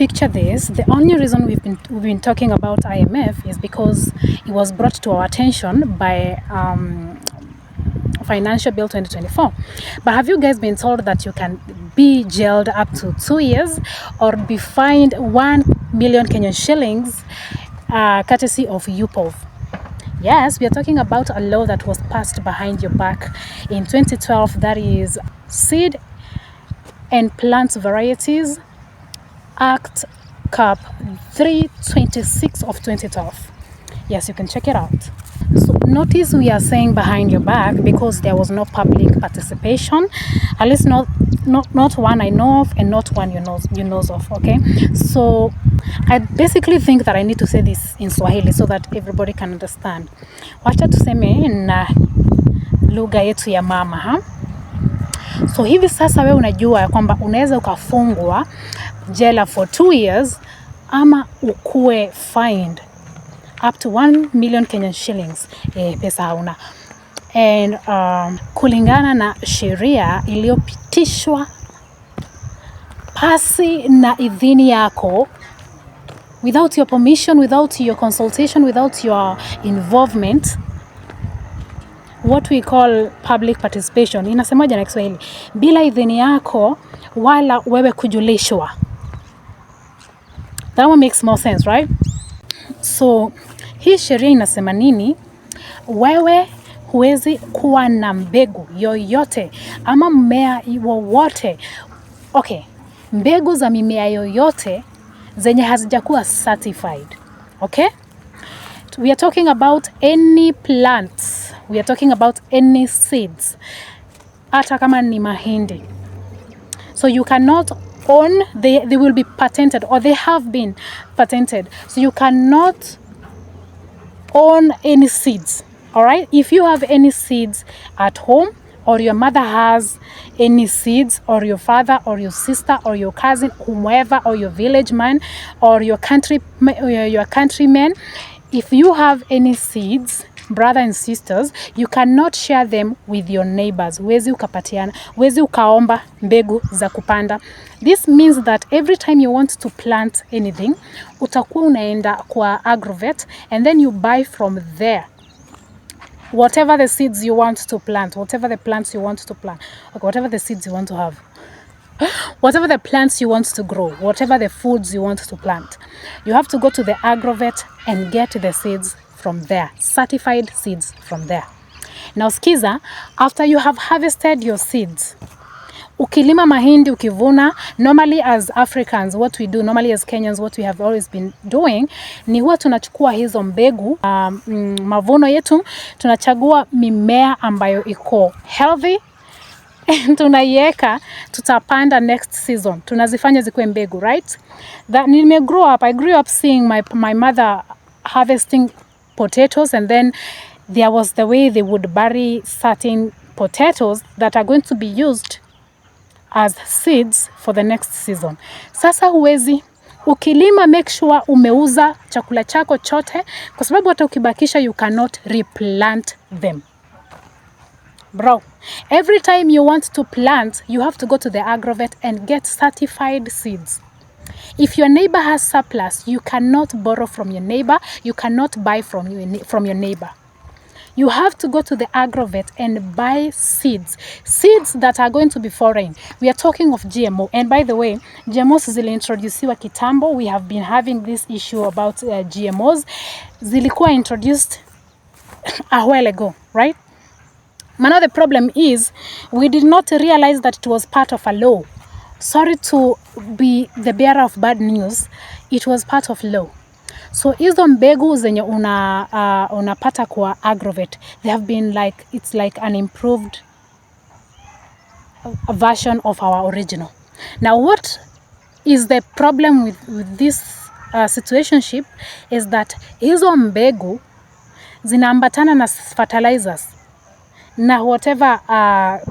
picture this, the only reason we've been talking about IMF is because it was brought to our attention by Financial Bill 2024. But have you guys been told that you can be jailed up to 2 years or be fined 1 million Kenyan shillings courtesy of UPOV? Yes, we are talking about a law that was passed behind your back in 2012, that is Seed and Plant Varieties Act Cap 326 of 2012. Yes, you can check it out. So notice we are saying behind your back because there was no public participation, at least not one I know of and not one you know of. Okay, so I basically think that I need to say this in Swahili so that everybody can understand. Wacha tuseme na lugha yetu ya mama ha? So hivi sasa wewe unajua ya kwamba unaweza ukafungwa jela for 2 years ama ukue fined up to 1 million Kenyan shillings. Pesa hauna. And kulingana na sheria iliyopitishwa pasi na idhini yako, without your permission, without your consultation, without your involvement, what we call public participation, inasemaje na Kiswahili? Bila idhini yako wala wewe kujulishwa. That one makes more sense, right? So hii sheria inasema nini? Wewe huwezi kuwa na mbegu yoyote ama mmea wowote. Okay, mbegu za mimea yoyote zenye hazijakuwa certified. Okay? We are talking about any plants. We are talking about any seeds. Hata kama ni mahindi. So you cannot own, they will be patented or they have been patented. So you cannot own any seeds. All right? If you have any seeds at home, or your mother has any seeds, or your father or your sister or your cousin, whomever, or your village man or your countrymen, if you have any seeds, brother and sisters, you cannot share them with your neighbors. Wezi ukapatiana, wezi ukaomba mbegu za kupanda. This means that every time you want to plant anything, utakuwa unaenda kwa agrovet and then you buy from there whatever the seeds you want to plant, whatever the plants you want to plant, okay, whatever the seeds you want to have, whatever the plants you want to grow, whatever the foods you want to plant, you have to go to the agrovet and get the seeds from there, certified seeds from there. Now skiza, after you have harvested your seeds, ukilima mahindi, ukivuna, normally as Africans, what we do, normally as Kenyans, what we have always been doing, ni huwa tunachukua hizo mbegu, mavuno yetu, tunachagua mimea ambayo iko healthy, tunaiweka, tutapanda next season. Tunazifanya zikuwe mbegu, right? That I grew up seeing my mother harvesting potatoes, and then there was the way they would bury certain potatoes that are going to be used as seeds for the next season. Sasa huwezi ukilima, make sure umeuza chakula chako chote, kwa sababu hata ukibakisha you cannot replant them. Bro, every time you want to plant, you have to go to the agrovet and get certified seeds. If your neighbor has surplus, you cannot borrow from your neighbor, you cannot buy from your neighbor. You have to go to the agrovet and buy seeds that are going to be foreign. We are talking of GMO. And by the way, GMOs ziliintroduciwa kitambo. We have been having this issue about GMOs. Zilikuwa introduced a while ago, right? Now the problem is we did not realize that it was part of a law. Sorry to be the bearer of bad news. It was part of law. So hizo mbegu zenye unapata kwa agrovet, they have been like, it's like an improved version of our original. Now what is the problem with this situationship is that hizo mbegu zinaambatana na fertilizers na whatever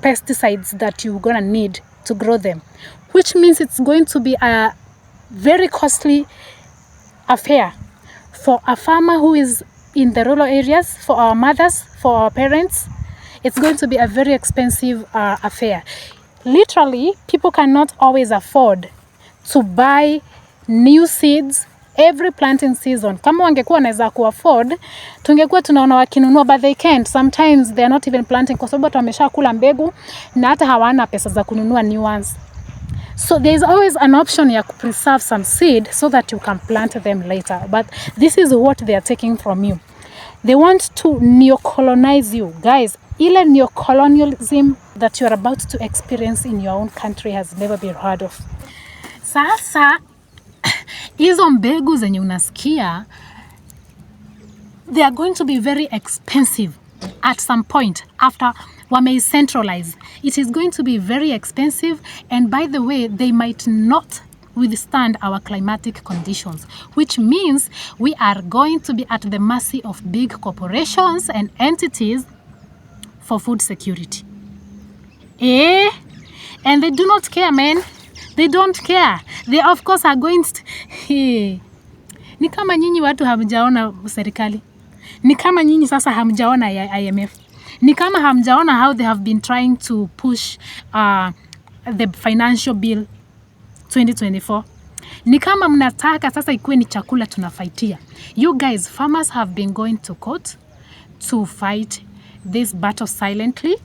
pesticides that you're gonna need to grow them, which means it's going to be a very costly affair for a farmer who is in the rural areas, for our mothers, for our parents. It's going to be a very expensive affair. Literally, people cannot always afford to buy new seeds every planting season. Kama wangekuwa wanaweza ku afford, tungekuwa tunaona wakinunua, but they can't. Sometimes they are not even planting kwa sababu wameshakula mbegu na hata hawana pesa za kununua new ones. So there is always an option ya preserve some seed so that you can plant them later. But this is what they are taking from you. They want to neocolonize you. Guys, ile neocolonialism that you are about to experience in your own country has never been heard of. Sasa hizo mbegu zenye unasikia, they are going to be very expensive at some point after wame centralize. It is going to be very expensive, and by the way, they might not withstand our climatic conditions, which means we are going to be at the mercy of big corporations and entities for food security. And they do not care, man. They don't care. They of course are going to... Ni kama nyinyi watu hamjaona serikali. Ni kama nyinyi sasa hamjaona IMF. Ni kama hamjaona how they have been trying to push the financial bill 2024. Ni kama mnataka sasa ikuwe ni chakula tunafaitia. You guys, farmers have been going to court to fight this battle silently.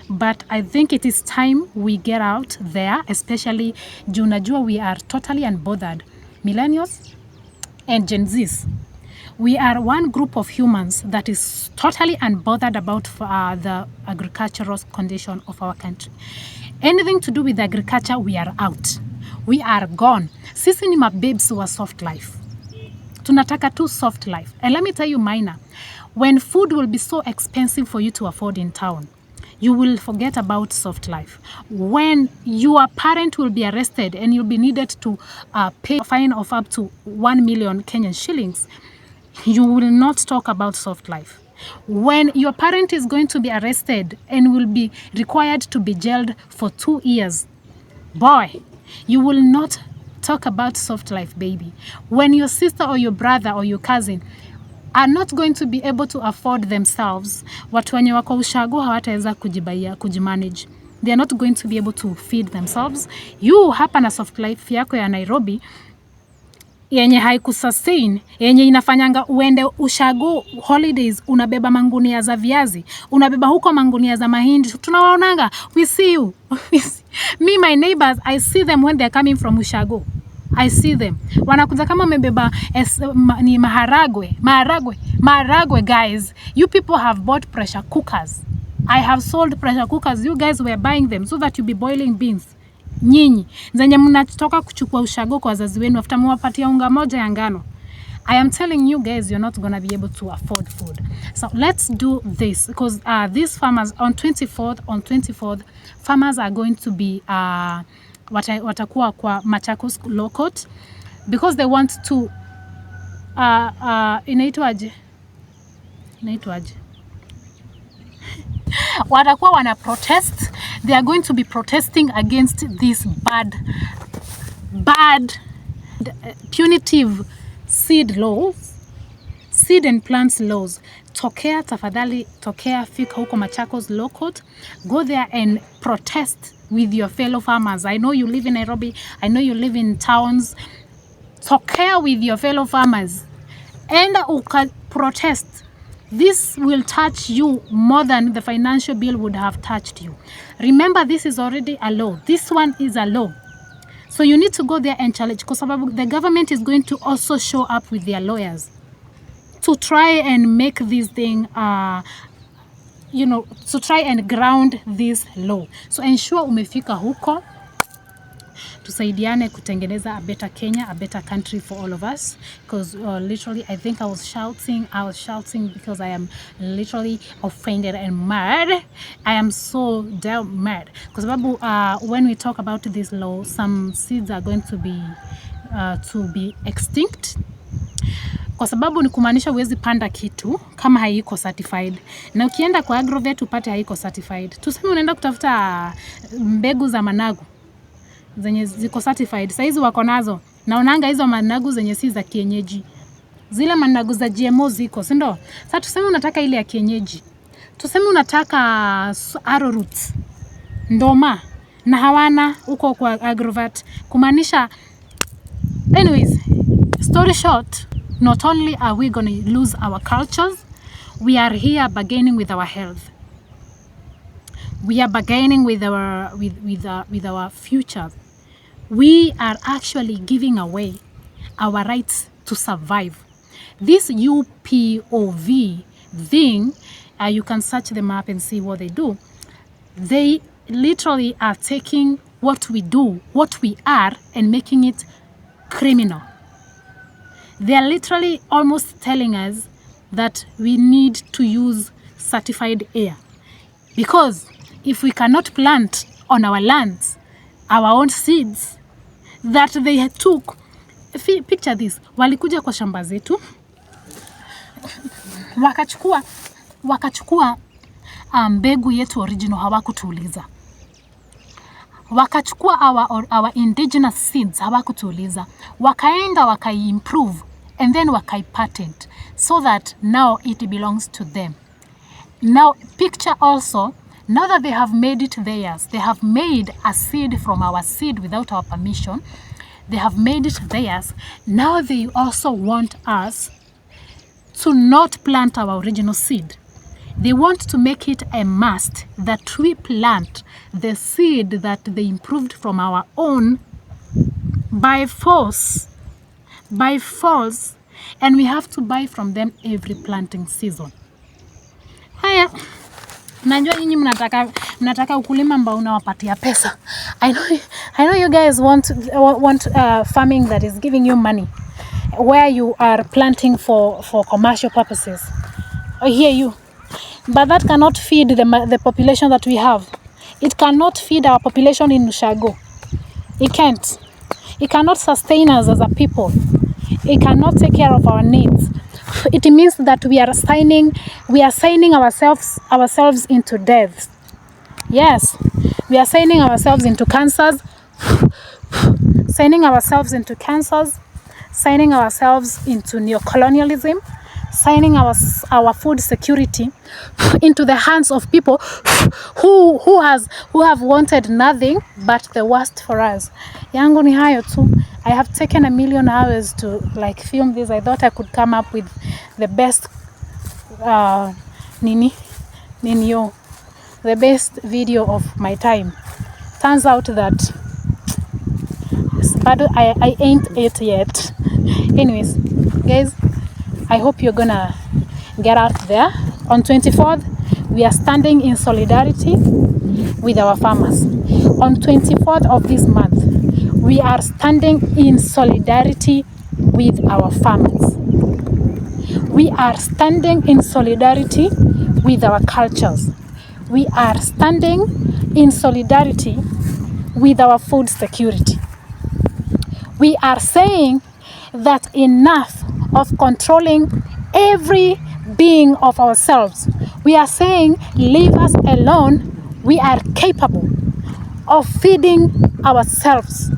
But I think it is time we get out there, especially junajua we are totally unbothered. Millennials and Gen Zs. We are one group of humans that is totally unbothered about the agricultural condition of our country. Anything to do with agriculture, we are out. We are gone. Sisi ni mababes wa soft life. Tunataka tu soft life. And let me tell you, Maina, when food will be so expensive for you to afford in town, you will forget about soft life. When your parent will be arrested and you'll be needed to pay a fine of up to 1 million Kenyan shillings, you will not talk about soft life. When your parent is going to be arrested and will be required to be jailed for 2 years, boy, you will not talk about soft life, baby. When your sister or your brother or your cousin are not going to be able to afford themselves, watu wenye wako ushago hawataweza kujimanage. They are not going to be able to feed themselves. You hapa na soft life yako ya Nairobi, yenye haikusustain, yenye inafanyanga uende ushago holidays, unabeba mangunia za viazi, unabeba huko mangunia za mahindi. Tunawaonanga, we see you. Me, my neighbors, I see them when they are coming from ushago. I see them. Wanakuja kama wamebeba ni maharagwe, guys. You people have bought pressure cookers. I have sold pressure cookers. You guys were buying them so that you be boiling beans. Nyinyi zenye mnatoka kuchukua ushago kwa wazazi wenu after mwapatia unga moja ya ngano. I am telling you guys, you're not gonna be able to afford food. So let's do this, because these farmers on 24th, farmers are going to be watakuwa kwa Machakos Law Court because they want to inaitwaje watakuwa wana protest. They are going to be protesting against this bad punitive seed and plants laws. Tafadhali tokea, fika huko Machakos Law Court. Go there and protest with your fellow farmers. I know you live in Nairobi. I know you live in towns. Tokea with your fellow farmers. Enda uka protest. This will touch you more than the financial bill would have touched you. Remember, this is already a law. This one is a law. So you need to go there and challenge, because the government is going to also show up with their lawyers to try and make this thing, to try and ground this law. So ensure umefika huko, tusaidiane kutengeneza a better Kenya, a better country for all of us. Because literally, I think I was shouting because I am literally offended and mad. I am so damn mad. Because when we talk about this law, some seeds are going to be extinct. Kwa sababu ni kumaanisha huwezi panda kitu kama haiko certified. Na ukienda kwa Agrovet upate haiko certified. Tuseme unaenda kutafuta mbegu za managu zenye ziko certified. Saizi wako nazo. Naonanga hizo managu zenye si za kienyeji. Zile managu za GMO ziko, si ndio? Sasa tuseme unataka ile ya kienyeji. Tuseme unataka arrowroot, ndoma, na hawana uko kwa Agrovet. Kumaanisha anyways, Story short, not only are we going to lose our cultures, we are here bargaining with our health. We are bargaining with our future. We are actually giving away our rights to survive. This UPOV thing, you can search them up and see what they do. They literally are taking what we do, what we are, and making it criminal. They are literally almost telling us that we need to use certified air. Because if we cannot plant on our lands our own seeds that they took, picture this, walikuja kwa shamba zetu, wakachukua mbegu yetu original, hawakutuuliza. Wakachukua our indigenous seeds, hawakutuuliza. Wakaenda wakai-improve and then wakai-patent so that now it belongs to them. Now picture also, now that they have made it theirs, they have made a seed from our seed without our permission. They have made it theirs. Now they also want us to not plant our original seed. They want to make it a must that we plant the seed that they improved from our own by force, and we have to buy from them every planting season. Haya, najua nyinyi mnataka ukulima ambao unawapatia pesa. I know you guys want farming that is giving you money, where you are planting for commercial purposes. I hear you. But that cannot feed the population that we have. It cannot feed our population in Ushago. It can't. It cannot sustain us as a people. It cannot take care of our needs. It means that we are signing ourselves into death. Yes, we are signing ourselves into cancers, signing ourselves into neocolonialism, signing our food security into the hands of people who have wanted nothing but the worst for us. Yangu ni hayo tu. I have taken a million hours to film this. I thought I could come up with the best the best video of my time. Turns out that but I ain't it yet. Anyways, guys, I hope you're gonna get out there. On 24th, we are standing in solidarity with our farmers. On 24th of this month, we are standing in solidarity with our farmers. We are standing in solidarity with our cultures. We are standing in solidarity with our food security. We are saying that enough of controlling every being of ourselves. We are saying, leave us alone. We are capable of feeding ourselves.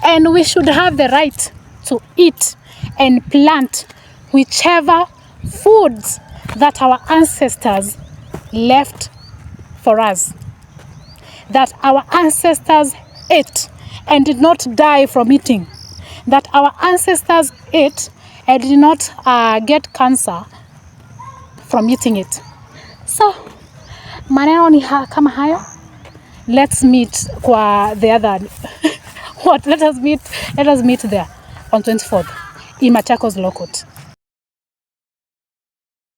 And we should have the right to eat and plant whichever foods that our ancestors left for us. That our ancestors ate and did not die from eating. That our ancestors ate and did not get cancer from eating it. So, maneno ni kama hayo. Let's meet kwa the other what? Let us meet there on 24th in Machakos Low Court.